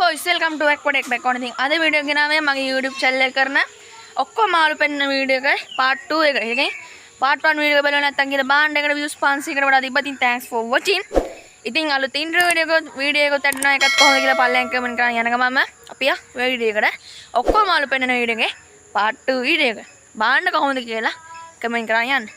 boys, welcome to back on thing. අද video එක ගෙනාවේ මගේ YouTube channel එක කරන ඔක්කොම මාළු පෙන්න වීඩියෝ එක part 2 එක. ඒකේ part 1 වීඩියෝ එක බලලා නැත්නම් ඊට බාන්න එකට views 500කට වඩා තිබ්බා. ඉතින් thanks for watching. ඉතින් අලුත් intro වීඩියෝ එකත් ඇඩ් වෙනවා එකත් කොහොමද කියලා පල්ලෙන් කමෙන්ට් කරන් යන ගමම අපි වීඩියෝ එකට ඔක්කොම මාළු පෙන්නන වීඩියෝ එකේ part 2 වීඩියෝ එක. බාන්න කොහොමද කියලා කමෙන්ට් කරන් යන්න.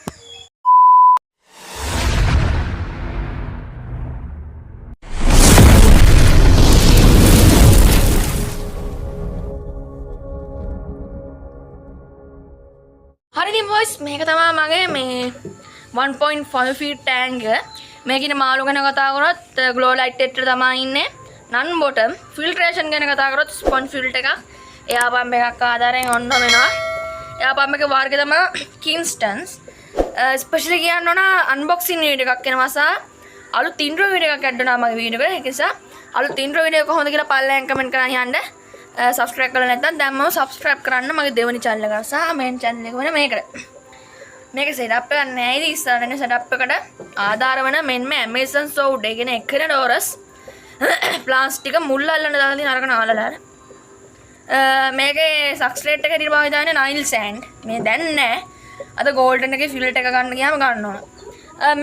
හරිදී boys මේක තමයි මගේ මේ 1.5 feet tank එක. මේකින මාළු ගැන කතා කරොත් glow light එකට තමයි ඉන්නේ. non bottom filtration ගැන කතා කරොත් sponge filter එකක්. එයා පම්ප් එකක් ආධාරයෙන් ඔන්න වෙනවා. එයා පම්ප් එකේ වර්ගය තමයි Kingston's. especially කියන්න ඕන unboxing වීඩියෝ එකක් එනවා සහ අලුත් intro වීඩියෝ එකක් ඇඩ් වෙනවා මගේ වීඩියෝ එකට. ඒක නිසා අලුත් intro වීඩියෝ කොහොමද කියලා පල්ලෙන් කමෙන්ට් කරන් යන්න. subscribe කරලා නැත්නම් දැන්ම subscribe කරන්න මගේ දෙවෙනි channel එක සහ main channel එක වෙන මේකට. මේක setup එකක් නෑ ඉතින් ඉස්සරහට setup එකට ආධාර වෙන මෙන්න Amazon Sound ඒ කියන්නේ එකන ඩෝරස් ප්ලාස්ටික මුල් අල්ලන්න දාලා තියෙන අරගෙන ආලලා. මේකේ substrate එක විදිහට භාවිත වෙන්නේ Nile sand. මේ දැන් නෑ. අද golden එකේ fillet එක ගන්න ගියාම ගන්න ඕන.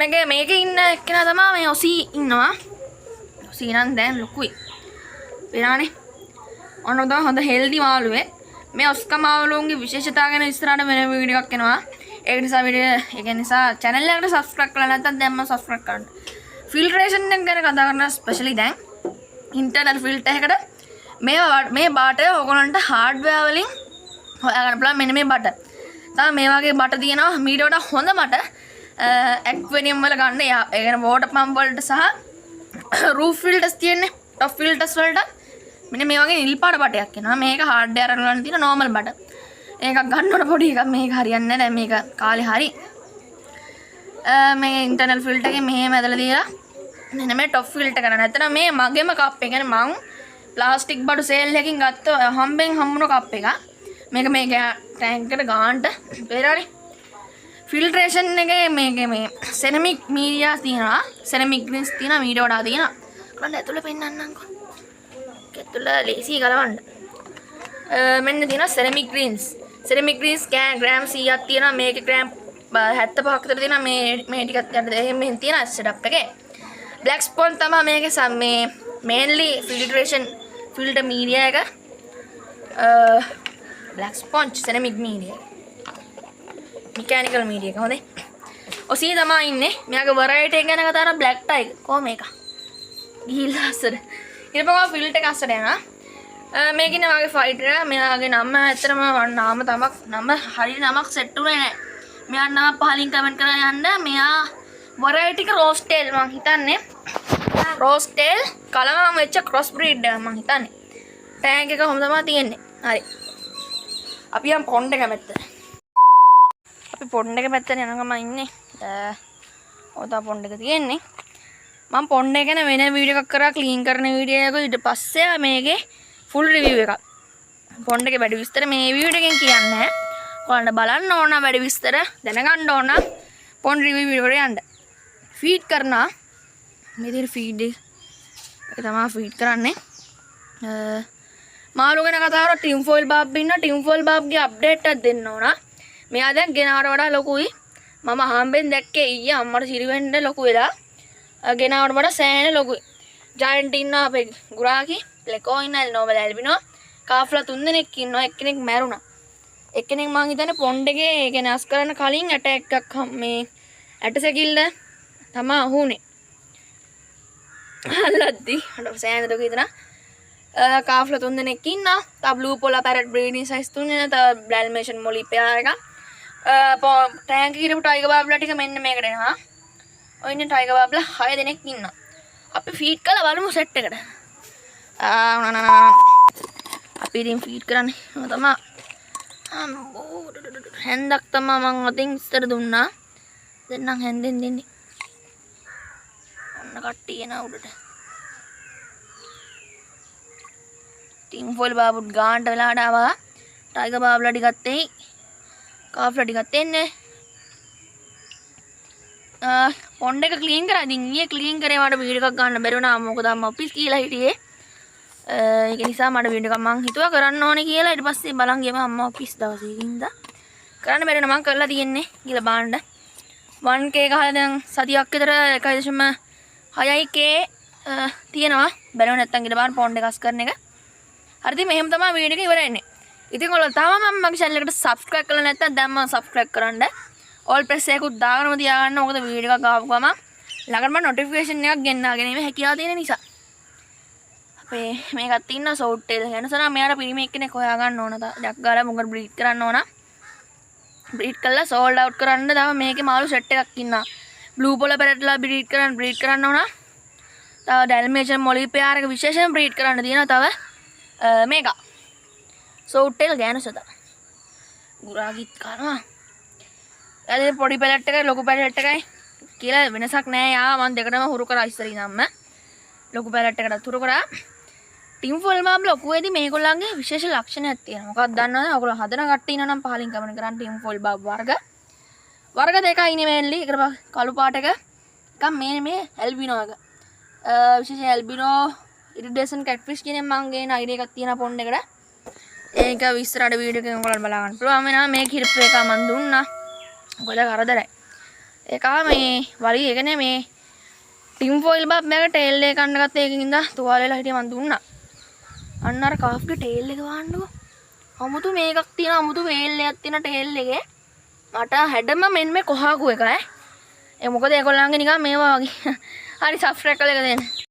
මේකේ ඉන්න එක්කෙනා තමයි මේ ඔසී ඉන්නවා. ඔසී නම් දැන් ලොකුයි. පේනවනේ. ඔන්න තමයි හොඳ හෙල්දි මාළුවේ. මේ ඔස්කා මාළුන්ගේ විශේෂතාව ගැන ඉස්සරහට වෙන වීඩියෝ එකක් එනවා. ඒක නිසා channel එකට subscribe කරලා නැත්නම් දැන්ම subscribe කරන්න. filtration එක ගැන කතා කරනවා especially දැන් internal filter එකකට මේ බාට ඔයගොල්ලන්ට hardware වලින් හොයාගන්න පුළුවන් මෙන්න මේ බට. තමයි මේ වගේ බට තියෙනවා මීට වඩා හොඳ බට aquarium වල ගන්න. ඒ කියන්නේ water pump වලට සහ roof filters තියෙන්නේ top filters වලට මෙන්න මේ වගේ නිල් පාට බටයක් එනවා. මේක hardware වල තියෙන normal බට. ඒකක් ගන්න ඕන පොඩි එකක්. මේක හරියන්නේ නැහැ. මේක කාලේ හරි. මේ internal filter එකේ මෙහෙම ඇදලා දීලා මෙන්න මේ top filter කරන. නැත්නම් මේ මගේම කප් එක. කියන්නේ මං ප්ලාස්ටික් බඩු සේල් එකකින් ගත්ත හම්බෙන් හම්බුන කප් එක. මේක මේ ටැංක් එකට ගානට පෙරානේ. filtration එකේ මේකේ මේ ceramic media තියෙනවා. ceramic greens තියෙනවා. මීට වඩා තියෙනවා. කරන්න ඇතුළේ පෙන්නන්නම්කෝ. ඇතුළ ලේසි ගලවන්න. මෙන්න තියෙනවා ceramic greens. ceramic greens gram 100ක් තියෙනවා. මේකේ ග්‍රෑම් 75ක් විතර තියෙනවා. මේ ටිකත් යට එහෙම තියෙනවා setup එකේ. black sponge තමයි මේකේ මේ mainly filter media එක. black sponge ceramic media. mechanical media එක හොඳයි. ඔසී තමයි ඉන්නේ. මෙයාගේ variety එක ගැන කතා කරා black tiger. කොහොම මේක? ගිහිල්ලා අස්සට. ඊට පස්සේ filter එක අස්සට යනවා. මේකින වගේ ෆයිටර් එක. මෙයාගේ නම ඇත්තටම නම හරිය නමක් සෙට් උනේ නැහැ. මෙයා නම පහලින් කමෙන්ට් කරලා යන්න. මෙයා variety එක rose tail මං හිතන්නේ. rose tail කලවම් වෙච්ච cross breed එකක් මං හිතන්නේ. ටැංක් එක කොහොම තමයි තියෙන්නේ. හරි. අපි යම් පොන්ඩ් එක පැත්තට. අපි පොන්ඩ් එක පැත්තට යන ගමන් ඉන්නේ. ඔය තමයි පොන්ඩ් එක තියෙන්නේ. මම පොන්ඩ් එක ගැන වෙන වීඩියෝ එකක් කරා ක්ලීන් කරන වීඩියෝ එක. ඊට පස්සේ මේකේ full review එකක්. පොන්ඩ් එකේ වැඩි විස්තර මේ වීඩියෝ එකෙන් කියන්නේ නැහැ. ඔයාලට බලන්න ඕන වැඩි විස්තර දැනගන්න ඕන පොන්ඩ් review වීඩියෝ එකට යන්න. ෆීඩ් කරනවා. මේ විදිහට ෆීඩ් එක තමයි ෆීඩ් කරන්නේ. මාළු ගැන කතා කරලා ටිම් ෆොයිල් බාබ් ඉන්නවා. ටිම් ෆොයිල් බාබ්ගේ අප්ඩේට් එකක් දෙන්න ඕන. මෙයා දැන් ගෙනාවට වඩා ලොකුයි. මම හම්බෙන් දැක්කේ ඊයේ අම්මට සිරිවෙන්න ලොකු වෙලා. ගෙනාවට වඩා සෑහෙන ලොකුයි. ජයන්ට් ඉන්නවා අපේ ගුරාකි, ප්ලෙකෝ ඉන්නවා, නෝබල් ඇල්බිනෝ, කාෆ්ලා 3 දෙනෙක් ඉන්නවා. එක්කෙනෙක් මැරුණා. එක්කෙනෙක් මං හිතන්නේ පොන්ඩ් එකේ කියන්නේ අස් කරන්න කලින් ඇටැක් එකක් මේ ඇටසැකිල්ල තමයි අහුනේ. අල්ලද්දි අර සෑහෙන දුක හිතනවා. කාෆ්ලා 3 දෙනෙක් ඉන්නවා. තා බ්ලූ පොලා පැරට් බ්‍රීඩින් සයිස් 3 දෙනා. තා ඩැල්මේෂන් මොලි පෙයාර එක. ටැංක් එකේ ඉරපු ටයිගර් බාබ්ලා ටික මෙන්න මේකට එනවා. ඔය ඉන්නේ ටයිගර් බාබ්ලා 6 දෙනෙක් ඉන්නවා. අපි ෆීඩ් කරලා බලමු සෙට් එකට. අපි ඉතින් ෆීඩ් කරන්නේ. මම තමයි හැන්දක් තමයි මම අතින් ඉස්සර දුන්නා. දැන් නම් හැන්දෙන් දෙන්නේ. ඔන්න කට්ටිය එන උඩට. ටිම් ෆොයිල් බාබුත් ගානට වෙලාට ආවා. ටයිගර් බාබ්ලා ටිකත් එයි. කාෆ්ලා ටිකත් එන්නේ. පොන්ඩ් එක ක්ලීන් කරා. ඉතින් ඊයේ ක්ලීන් කරේ මට වීඩියෝ එකක් ගන්න බැරි වුණා. මොකද අම්ම ඔෆිස් ගිහලා හිටියේ. ඒක නිසා මට වීඩියෝ එකක් මං හිතුවා කරන්න ඕනේ කියලා. ඊට පස්සේ බලන් ගියම අම්මා ඔෆිස් දවසේ ඉඳලා කරන්න බැරි නම් මං කරලා තියෙන්නේ කියලා බලන්න. 1k ගහලා දැන් සතියක් විතර 1.6k තියෙනවා. බැලුව නැත්තම් ඊට බලන්න පොන්ඩ් එකස් කරන එක. හරිද? මෙහෙම තමයි වීඩියෝ එක ඉවර වෙන්නේ. ඉතින් ඔයාලා තාම මම මගේ channel එකට subscribe කරලා නැත්නම් දැන් මම subscribe කරන්න. all press එකකුත් දාගෙනම තියාගන්න. මොකද වීඩියෝ එකක් ආපු ගමන් ළඟටම notification එකක් ගෙන්නාගෙන ඉන්නේ හැකියාව තියෙන නිසා. අපේ මේකත් ඉන්න සෝට් ටේල් වෙනසනම් මෙයාට පිරිමි එක්කෙනෙක් හොයා ගන්න ඕන. ඩක් ගාලා මුගට බ්‍රීඩ් කරන්න ඕන. බ්‍රීඩ් කරලා සෝල්ඩ් අවුට් කරන්න තව මේකේ මාළු සෙට් එකක් ඉන්නවා. බ්ලූ පොල පැරට්ලා බ්‍රීඩ් කරන්න ඕන. තව ඩැල්මේෂන් මොලි පෙයාර් එක විශේෂයෙන් බ්‍රීඩ් කරන්න තියෙනවා. තව මේක සෝට් ටේල් ගෑනු සතා. ගුරාගිත් කරනවා. එයාලේ පොඩි පැලට් එකයි ලොකු පැලට් එකයි කියලා වෙනසක් නෑ. යා මම දෙකටම හුරු කරා ඉස්සර ඉඳන්ම. ලොකු පැලට් එකටත් හුරු කරා. ටිම් ෆොල් මාම් ලොකුවේදී මේගොල්ලන්ගේ විශේෂ ලක්ෂණයක් තියෙනවා. මොකක්ද දන්නවද? ඔයගොල්ලෝ හදන කට්ටිය ඉන්නවා නම් පහලින් කමෙන්ට් කරන්න. ටිම් ෆොල් බබ් වර්ග දෙකයි නේ මේන්ලි. එකට කළු පාට එක එකක් මේ ඇල්බිනෝ එක. විශේෂයෙන් ඇල්බිනෝ ඉරිඩේෂන් කැට්ෆිෂ් කියන මං ගේන අයිඩියා එකක් තියෙනවා පොන්ඩ් එකට. ඒක විස්තරට වීඩියෝ එකෙන් ඔයගොල්ලෝ බලලා ගන්න පුළුවන්. වෙනවා මේ කිරිප්පු එක මන් දුන්නා. මොකද කරදරයි. ඒක මේ වලි එක නේ ටිම් ෆොයිල් බබ් මේක ටේල් එක කන්න ගත්ත එකකින් ඉඳලා තුවාල වෙලා හිටිය මන් දුන්නා. අන්න අර කාෆ්ගේ ටේල් එක වහන්නකො. අමුතු මේකක් තියෙනවා. අමුතු වේල් එකක් තියෙන ටේල් එකේ. මට හැඩම මෙන්න මේ කොහාකු එක ඈ. ඒ මොකද ඒගොල්ලන්ගේ නිකන් මේවා වගේ. හරි සබ්ස්ක්‍රයිබ් කරලා දෙන්න.